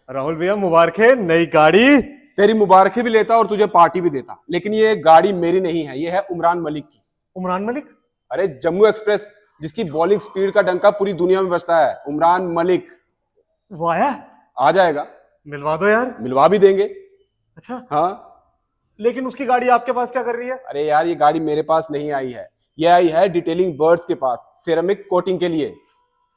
राहुल भैया मुबारक है, नई गाड़ी। तेरी मुबारकें भी लेता और तुझे पार्टी भी देता, लेकिन ये गाड़ी मेरी नहीं है, ये है उमरान मलिक की। उमरान मलिक? अरे जम्मू एक्सप्रेस, जिसकी बॉलिंग स्पीड का डंका पूरी दुनिया में बजता है, उमरान मलिक। वो आया? आ जाएगा। मिलवा दो यार। मिलवा भी देंगे। अच्छा, हाँ, लेकिन उसकी गाड़ी आपके पास क्या कर रही है? अरे यार ये गाड़ी मेरे पास नहीं आई है, ये आई है डिटेलिंग बर्ड्स के पास, सेरेमिक कोटिंग के लिए।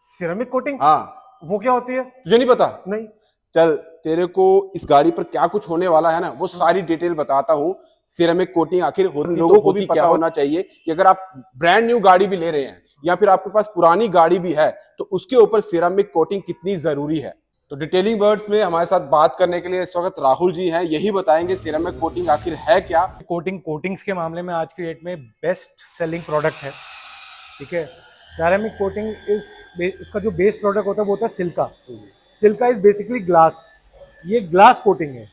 Ceramic coating? हाँ, वो क्या होती है? तुझे नहीं पता? नहीं। चल, तेरे को इस गाड़ी पर क्या कुछ होने वाला है ना, वो सारी डिटेल बताता हूँ। सिरेमिक कोटिंग आखिर लोगों को भी पता होना चाहिए कि अगर आप ब्रांड न्यू गाड़ी भी ले रहे हैं या फिर आपके पास पुरानी गाड़ी भी है तो उसके ऊपर सिरेमिक कोटिंग कितनी जरूरी है। तो डिटेलिंग बर्ड्स में हमारे साथ बात करने के लिए इस वक्त राहुल जी हैं, यही बताएंगे सिरेमिक कोटिंग आखिर है क्या। कोटिंग्स के मामले में आज की डेट में बेस्ट सेलिंग प्रोडक्ट है। ठीक है, सेरेमिक कोटिंग उसका जो बेस प्रोडक्ट होता है वो होता है Chilka. Chilka is basically glass, ये ग्लास कोटिंग है।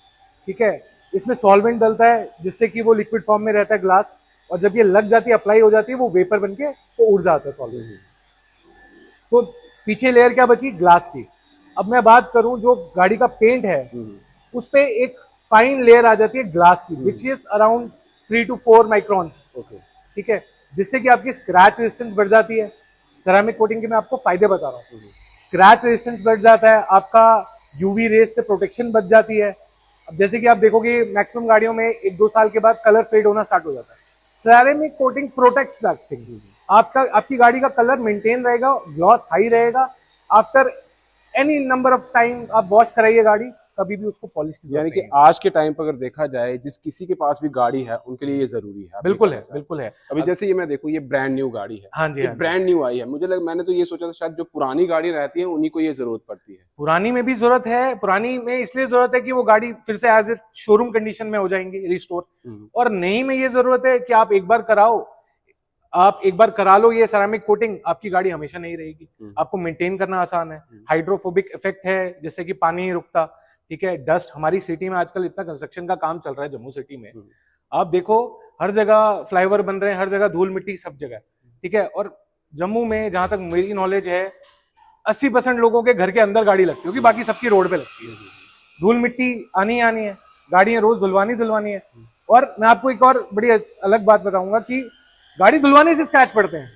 ठीक है, इसमें सॉल्वेंट डलता है जिससे कि वो लिक्विड फॉर्म में रहता है ग्लास, और जब ये लग जाती है, अप्लाई हो जाती है, वो वेपर बन के तो उड़ जाता है सॉल्वेंट। तो पीछे लेयर क्या बची? ग्लास की। अब मैं बात करूं जो गाड़ी का पेंट है उस पे एक फाइन लेयर आ जाती है ग्लास की, which is around 3 to 4 microns. ठीक है, जिससे कि आपकी स्क्रैच रेजिस्टेंस बढ़ जाती है। सेरामिक कोटिंग के मैं आपको फायदे बता रहा हूँ। स्क्रैच रेजिस्टेंस बढ़ जाता है, आपका यूवी रेज से प्रोटेक्शन बच जाती है। अब जैसे कि आप देखोगे मैक्सिमम गाड़ियों में 1-2 साल के बाद कलर फेड होना स्टार्ट हो जाता है। Ceramic coating protects that thing. आपकी गाड़ी का कलर मेंटेन रहेगा, ग्लॉस हाई रहेगा। After any number of time आप वॉश कराइए गाड़ी, कभी भी उसको पॉलिश की यानी जरूरत कि नहीं है। आज के टाइम पर अगर देखा जाए, जिस किसी के पास भी गाड़ी है उनके लिए ये जरूरी है। बिल्कुल है, बिल्कुल है। अभी जैसे ये मैं देखूं, ये ब्रांड न्यू गाड़ी है। हाँ जी, ये हाँ जी। ब्रांड न्यू आई है, मैंने तो ये सोचा था शायद जो पुरानी गाड़ी रहती है उन्हीं को ये जरूरत पड़ती है। पुरानी में भी जरूरत है, पुरानी में इसलिए जरूरत है कि वो गाड़ी फिर से एज ए शोरूम कंडीशन में हो जाएंगी, रिस्टोर। और नई में ये जरूरत है कि आप एक बार करा लो ये सेरामिक कोटिंग, आपकी गाड़ी हमेशा नहीं रहेगी। आपको मेंटेन करना आसान है, हाइड्रोफोबिक इफेक्ट है, जिससे कि पानी नहीं रुकता। ठीक है, डस्ट, हमारी सिटी में आजकल इतना कंस्ट्रक्शन का काम चल रहा है जम्मू सिटी में, आप देखो हर जगह फ्लाईओवर बन रहे हैं, हर जगह धूल मिट्टी सब जगह। ठीक है, और जम्मू में जहां तक मेरी नॉलेज है 80% लोगों के घर के अंदर गाड़ी लगती होगी, बाकी सबकी रोड पे लगती है। धूल मिट्टी आनी है, गाड़ियां रोज धुलवानी है। और मैं आपको एक और बड़ी अलग बात बताऊंगा कि गाड़ी धुलवाने से स्क्रैच पड़ते हैं,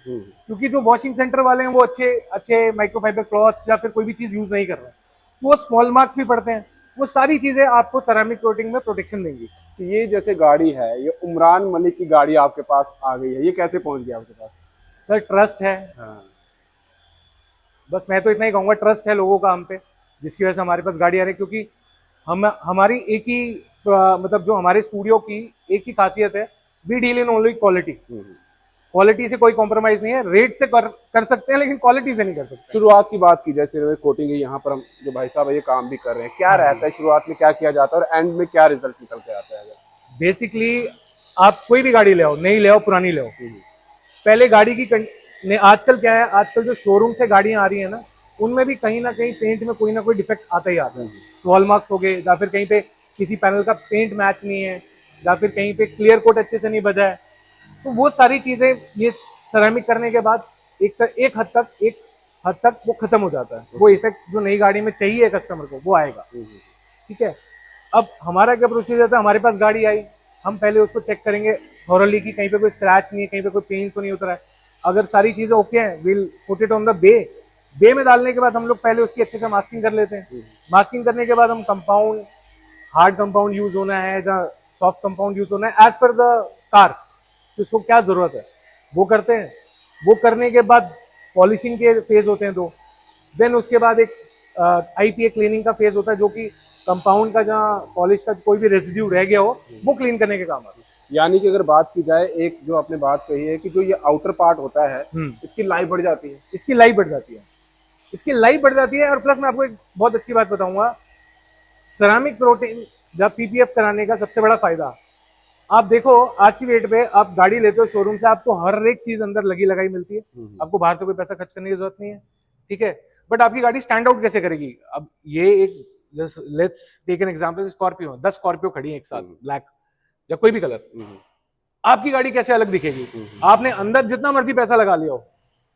क्योंकि जो वॉशिंग सेंटर वाले हैं वो अच्छे माइक्रोफाइबर क्लॉथ्स या फिर कोई भी चीज यूज नहीं कर रहे हैं, वो स्मॉल मार्क्स भी पड़ते हैं। वो सारी चीजें आपको सेरामिक कोटिंग में प्रोटेक्शन देंगी। तो ये जैसे गाड़ी है, ये उमरान मलिक की गाड़ी आपके पास आ गई है, ये कैसे पहुंच गई आपके पास? सर ट्रस्ट है। हाँ। बस मैं तो इतना ही कहूंगा, ट्रस्ट है लोगों का हम पे, जिसकी वजह से हमारे पास गाड़ी आ रही है। क्योंकि हमारी एक ही मतलब जो हमारे स्टूडियो की एक ही खासियत है, we deal in only quality. Quality से कोई कॉम्प्रोमाइज नहीं है। रेट से कर सकते हैं लेकिन क्वालिटी से नहीं कर सकते। शुरुआत की बात की जाए, सिर्फ कोटिंग यहाँ पर हम जो भाई साहब ये काम भी कर रहे हैं, क्या रहता है शुरुआत में, क्या किया जाता है और एंड में क्या रिजल्ट निकल के आता है? बेसिकली आप कोई भी गाड़ी ले आओ, नई ले आओ, पुरानी ले आओ, पहले गाड़ी की आजकल क्या है, आजकल जो शोरूम से गाड़ियां आ रही है ना, उनमें भी कहीं ना कहीं पेंट में कोई ना कोई डिफेक्ट आता ही आता है। स्मॉल मार्क्स हो गए, या फिर कहीं पे किसी पैनल का पेंट मैच नहीं है, या फिर कहीं पे क्लियर कोट अच्छे से नहीं बजा है। तो वो सारी चीजें ये सेरामिक करने के बाद एक हद तक वो खत्म हो जाता है। वो इफेक्ट जो नई गाड़ी में चाहिए कस्टमर को वो आएगा। ठीक है, अब हमारा क्या प्रोसीजर था, हमारे पास गाड़ी आई, हम पहले उसको चेक करेंगे थॉरली कि कहीं पे कोई स्क्रैच नहीं है, कहीं पे कोई पेंट तो नहीं उतरा है। अगर सारी चीजें ओके हैं, will put it on the bay में डालने के बाद हम लोग पहले उसकी अच्छे से मास्किंग कर लेते हैं। मास्किंग करने के बाद हम कंपाउंड, हार्ड कंपाउंड यूज होना है या सॉफ्ट कंपाउंड यूज होना है एज पर द कार, तो उसको क्या जरूरत है वो करते हैं। वो करने के बाद पॉलिशिंग के फेज होते हैं 2। देन उसके बाद एक IPA क्लीनिंग का फेज होता है, जो कि कंपाउंड का जहाँ पॉलिश का कोई भी रेसिड्यू रह गया हो वो क्लीन करने के काम आता है। यानी कि अगर बात की जाए, एक जो आपने बात कही है कि जो ये आउटर पार्ट होता है इसकी लाइफ बढ़ जाती है। इसकी लाइफ बढ़ जाती है। और प्लस मैं आपको एक बहुत अच्छी बात बताऊंगा, सेरामिक कोटिंग जब PPF कराने का सबसे बड़ा फायदा, आप देखो आज की डेट पे आप गाड़ी लेते हो शोरूम से, आपको हर एक चीज अंदर लगी लगाई मिलती है, आपको बाहर से कोई पैसा खर्च करने की जरूरत नहीं है। ठीक है, बट आपकी गाड़ी स्टैंड आउट कैसे करेगी? अब ये एक let's take an example, Scorpio, 10 Scorpio खड़ी है एक साथ, ब्लैक या कोई भी कलर, आपकी गाड़ी कैसे अलग दिखेगी? आपने अंदर जितना मर्जी पैसा लगा लिया हो,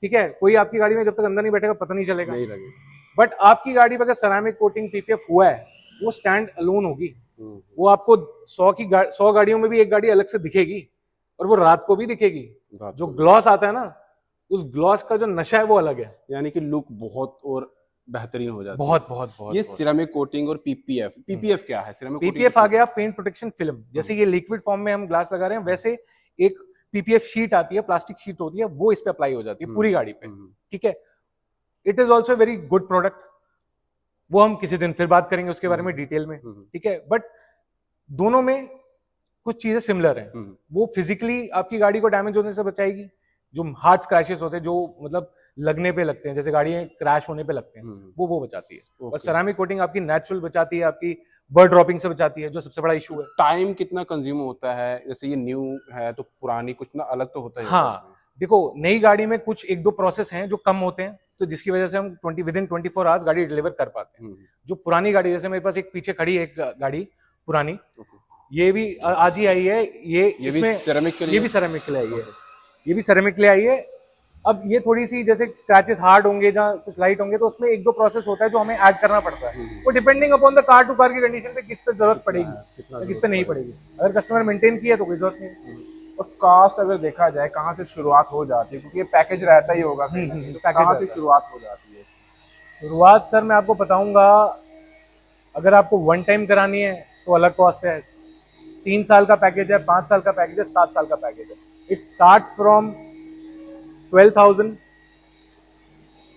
ठीक है, कोई आपकी गाड़ी में जब तक अंदर नहीं बैठेगा पता नहीं चलेगा। नहीं लगे। बट आपकी गाड़ी पर अगर सेरामिक कोटिंग पीपीएफ हुआ है, वो स्टैंड अलोन होगी। वो आपको 100 गाड़ियों में भी एक गाड़ी अलग से दिखेगी, और वो रात को भी दिखेगी। जो ग्लॉस आता है ना, उस ग्लॉस का जो नशा है वो अलग है, यानी कि लुक बहुत और बेहतरीन हो जाता है। बहुत बहुत बहुत। ये सिरेमिक कोटिंग और पीपीएफ क्या है? सिरेमिक पीपीएफ आ गया पेंट प्रोटेक्शन फिल्म। जैसे ये लिक्विड फॉर्म में हम ग्लास लगा रहे हैं, वैसे एक पीपीएफ शीट आती है, प्लास्टिक शीट होती है, वो इस पे अप्लाई हो जाती है पूरी गाड़ी पे, ठीक है। It is also very good product, वो हम किसी दिन फिर बात करेंगे उसके बारे में डिटेल में, ठीक है। बट दोनों में कुछ चीजें सिमिलर हैं। वो फिजिकली आपकी गाड़ी को डैमेज होने से बचाएगी, जो हार्ड स्क्रैचेस होते हैं, जो मतलब लगने पे लगते हैं, जैसे गाड़ी क्रैश होने पे लगते हैं, वो बचाती है। और सेरामिक कोटिंग आपकी नेचुरल बचाती है, आपकी बर्ड ड्रॉपिंग से बचाती है, जो सबसे बड़ा इशू है। टाइम कितना कंज्यूम होता है? जैसे ये न्यू है तो पुरानी कुछ ना अलग तो होता है। हाँ, देखो नई गाड़ी में कुछ 1-2 प्रोसेस हैं जो कम होते हैं, तो जिसकी वजह से हम विदिन 24 आवर्स गाड़ी डिलीवर कर पाते हैं। जो पुरानी गाड़ी, जैसे मेरे पास एक पीछे खड़ी है एक गाड़ी पुरानी, ये भी आज ही आई है, ये भी सेरामिक के लिए, ये भी सेरामिक के लिए आई है, ये भी सेरामिक के लिए आई है। अब ये थोड़ी सी जैसे स्क्रैचेस हार्ड होंगे या कुछ लाइट होंगे, तो उसमें 1-2 प्रोसेस होता है जो हमें ऐड करना पड़ता है। वो depending upon the car to car की कंडीशन पे किस पे जरूरत पड़ेगी या किस पे नहीं पड़ेगी। अगर कस्टमर मेंटेन किया तो कोई जरूरत नहीं। और कास्ट अगर देखा जाए कहाँ से शुरुआत हो जाती है, क्योंकि ये पैकेज रहता ही होगा, तो कहाँ से शुरुआत हो जाती है? शुरुआत सर मैं आपको बताऊंगा, अगर आपको 1 टाइम करानी है तो अलग कॉस्ट है। 3 साल का पैकेज है, 5 साल का पैकेज है, 7 साल का पैकेज है। It starts from 12,000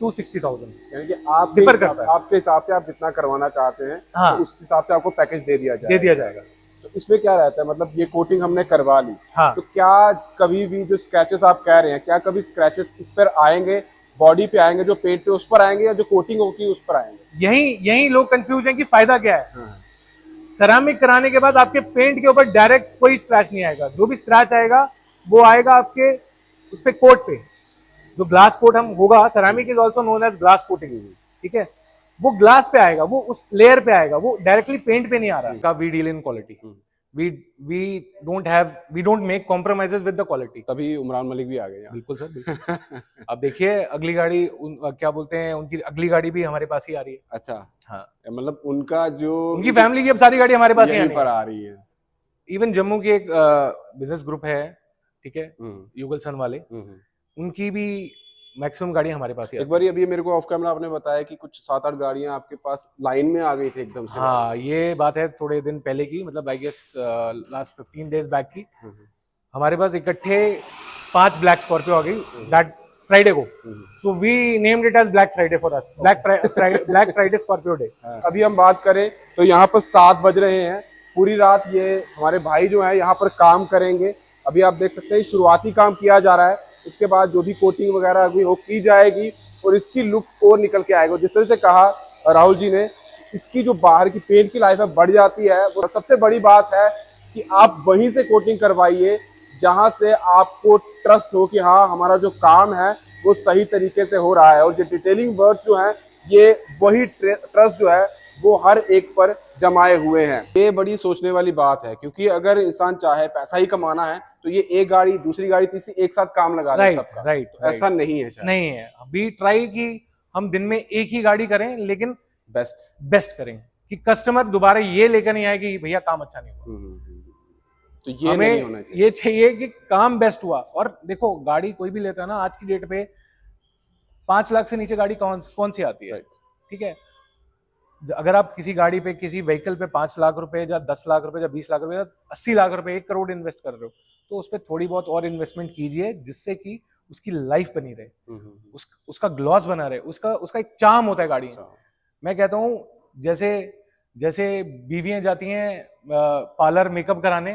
to 60,000। यानी कि आपके हिसाब से आप जितना करवाना चाहते हैं, हाँ, तो उस हिसाब से आपको पैकेज दे दिया जाएगा। तो इसमें क्या रहता है, मतलब ये कोटिंग हमने करवा ली, हाँ, तो क्या कभी भी जो स्क्रैचेस आप कह रहे हैं, क्या कभी स्क्रैचेस इस पर आएंगे, बॉडी पे आएंगे, जो पेंट पे उस पर आएंगे, या जो कोटिंग होगी उस पर आएंगे? यही लोग कंफ्यूज हैं कि फायदा क्या है। सेरामिक कराने के बाद आपके पेंट के ऊपर डायरेक्ट कोई स्क्रैच नहीं आएगा। जो भी स्क्रैच आएगा वो आएगा आपके उस पे कोट पे, जो ग्लास कोट हम होगा। Ceramic is also known as glass coating, ठीक है। वो ग्लास पे आएगा, वो उस लेयर पे आएगा, वो डायरेक्टली पेंट पे नहीं आ रहा। We deal in quality, we don't make compromises with the quality. तभी उमरान मलिक भी आ गए। बिल्कुल सर, बिल्कुल। अब देखिए अगली गाड़ी क्या बोलते हैं, उनकी अगली गाड़ी भी हमारे पास ही आ रही है। अच्छा, हाँ, मतलब उनकी फैमिली की अब सारी गाड़ी हमारे पास ही पर आ रही है। इवन जम्मू के एक बिजनेस ग्रुप है, ठीक है, युगल सन वाले, उनकी भी मैक्सिमम गाड़ी हमारे पास ही। एक बार अभी मेरे को ऑफ कैमरा आपने बताया कि कुछ 7-8 गाड़ियां आपके पास लाइन में आ गई थी एकदम से। हाँ, ये बात है थोड़े दिन पहले की, मतलब I guess last 15 days back की। हमारे पास इकट्ठे 5 ब्लैक स्कॉर्पियो आ गई दैट फ्राइडे को। So we named it as black Friday for us, black Friday Scorpio day. अभी हम बात करें तो यहाँ पर 7 बज रहे हैं, पूरी रात ये हमारे भाई जो है यहाँ पर काम करेंगे। अभी आप देख सकते हैं शुरुआती काम किया जा रहा है, उसके बाद जो भी कोटिंग वगैरह अभी वो की जाएगी और इसकी लुक और निकल के आएगा। जिस तरह से कहा राहुल जी ने, इसकी जो बाहर की पेंट की लाइफ है बढ़ जाती है। वो सबसे बड़ी बात है कि आप वहीं से कोटिंग करवाइए जहां से आपको ट्रस्ट हो कि हाँ हमारा जो काम है वो सही तरीके से हो रहा है। और जो डिटेलिंग वर्क जो है, ये वही ट्रस्ट जो है वो हर एक पर जमाए हुए हैं। ये बड़ी सोचने वाली बात है, क्योंकि अगर इंसान चाहे पैसा ही कमाना है तो ये एक गाड़ी दूसरी गाड़ी तीसरी एक साथ काम लगा दे सबका। राइट, ऐसा नहीं है, नहीं है। वी ट्राई कि हम दिन में एक ही गाड़ी करें, लेकिन बेस्ट करें कि कस्टमर दोबारा ये लेकर नहीं आए कि भैया काम अच्छा नहीं हुआ। तो ये हमें नहीं होना चाहिए। ये चाहिए कि काम बेस्ट हुआ। और देखो गाड़ी कोई भी लेता है ना, आज की डेट पे 5 लाख से नीचे गाड़ी कौन सी आती है, ठीक है। अगर आप किसी गाड़ी पे, किसी व्हीकल पे 5 लाख रुपए या 10 लाख रुपए या 20 लाख रुपए या 80 लाख रुपए, 1 करोड़ इन्वेस्ट कर रहे हो, तो उस पर थोड़ी बहुत और इन्वेस्टमेंट कीजिए, जिससे कि उसकी लाइफ बनी रहे, उसका ग्लॉस बना रहे, उसका एक चार्म होता है गाड़ी। मैं कहता हूँ जैसे बीवियां जाती हैं पार्लर मेकअप कराने,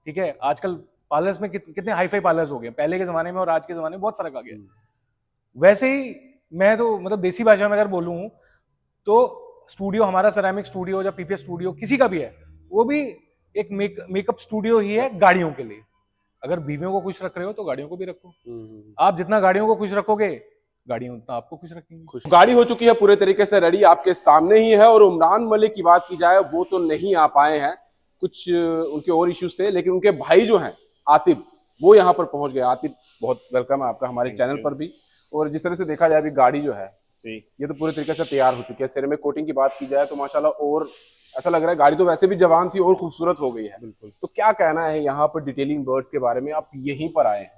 ठीक है। आजकल पार्लर्स में कितने हाईफाई पार्लर्स हो गए, पहले के जमाने में और आज के जमाने में बहुत फर्क आ गया। वैसे ही मैं तो मतलब देसी भाषा में अगर बोलूं तो स्टूडियो, हमारा सेरामिक स्टूडियो या पीपीएफ स्टूडियो किसी का भी है, वो भी एक मेकअप स्टूडियो ही है गाड़ियों के लिए। अगर बीवियों को खुश रख रहे हो तो गाड़ियों को भी रखो। आप जितना गाड़ियों को खुश रखोगे, गाड़ियां उतना आपको खुश रखेंगी। गाड़ी हो चुकी है पूरे तरीके से रेडी, आपके सामने ही है। और उमरान मलिक की बात की जाए, वो तो नहीं आ पाए हैं, कुछ उनके और इश्यूज थे, लेकिन उनके भाई जो हैं आतिफ, वो यहाँ पर पहुंच गए। आतिफ, बहुत वेलकम है आपका हमारे चैनल पर भी। और जिस तरह से देखा जाए अभी गाड़ी जो है जी, ये तो पूरे तरीके से तैयार हो चुकी है। सिरेमिक कोटिंग की बात की जाए तो माशाल्लाह और ऐसा लग रहा है गाड़ी तो वैसे भी जवान थी और खूबसूरत हो गई है। बिल्कुल। तो क्या कहना है यहाँ पर डिटेलिंग बर्ड्स के बारे में, आप यहीं पर आए हैं?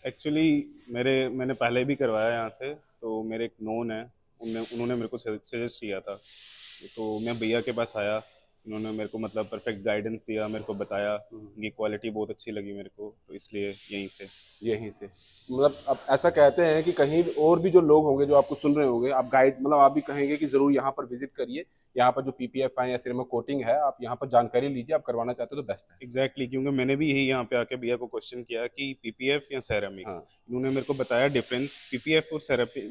एक्चुअली मैंने पहले भी करवाया यहाँ से, तो मेरे एक नोन है, उन्होंने मेरे को सजेस्ट किया था, तो मैं भैया के पास आया, उन्होंने मेरे को मतलब परफेक्ट गाइडेंस दिया, मेरे को बताया, उनकी क्वालिटी बहुत अच्छी लगी मेरे को, तो इसलिए यहीं से मतलब अब ऐसा कहते हैं कि कहीं और भी जो लोग होंगे जो आपको सुन रहे होंगे, आप गाइड मतलब आप भी कहेंगे कि जरूर यहाँ पर विजिट करिए, यहाँ पर जो PPF है या सिरेमिक कोटिंग है आप यहाँ पर जानकारी लीजिए, आप करवाना चाहते हो तो बेस्ट है। एग्जैक्टली, क्योंकि मैंने भी यही यहाँ पे आके भैया को क्वेश्चन किया कि PPF या सेरामिक, हाँ। उन्होंने मेरे को बताया डिफरेंस PPF और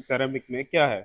सेरामिक में क्या है,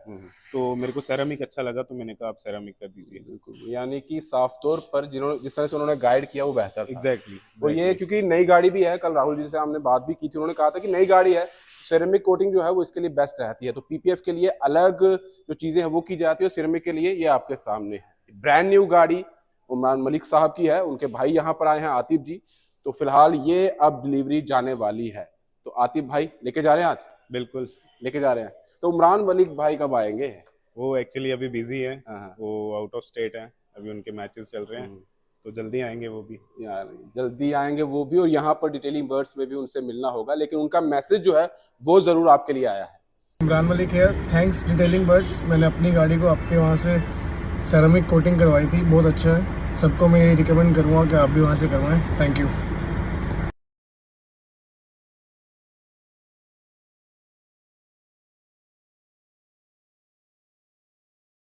तो मेरे को सेरामिक अच्छा लगा, तो मैंने कहा आप सेरामिक कर दीजिए। बिल्कुल, यानी कि साफ तौर पर जिस तरह से उन्होंने गाइड किया वो बेहतर था। एग्जैक्टली। और ये क्योंकि नई गाड़ी भी है, कल राहुल जी से हमने बात भी की थी, उन्होंने कहा था कि नई गाड़ी है, सिरेमिक कोटिंग जो है वो इसके लिए बेस्ट रहती है। तो PPF के लिए अलग जो चीजें हैं वो की जाती है, और सिरेमिक के लिए ये आपके सामने है। ब्रांड न्यू गाड़ी उमरान मलिक साहब की है, उनके भाई यहाँ पर आए हैं आतिफ जी। तो फिलहाल ये अब डिलीवरी जाने वाली है, तो आतिफ भाई लेके जा रहे हैं आज? बिल्कुल लेके जा रहे हैं। तो उमरान मलिक भाई कब आएंगे? वो एक्चुअली अभी बिजी है, हाँ। वो आउट ऑफ स्टेट है, अभी उनके मैचेस चल रहे हैं, तो जल्दी आएंगे वो भी। यार जल्दी आएंगे वो भी, और यहाँ पर डिटेलिंग बर्ड्स में भी उनसे मिलना होगा, लेकिन उनका मैसेज जो है वो जरूर आपके लिए आया है। इमरान मलिक है, थैंक्स डिटेलिंग बर्ड्स। मैंने अपनी गाड़ी को आपके वहाँ से सेरामिक कोटिंग करवाई थी, बहुत अच्छा है। सबको मैं ये रिकमेंड करूँगा कि आप भी वहाँ से करवाएं। Thank you.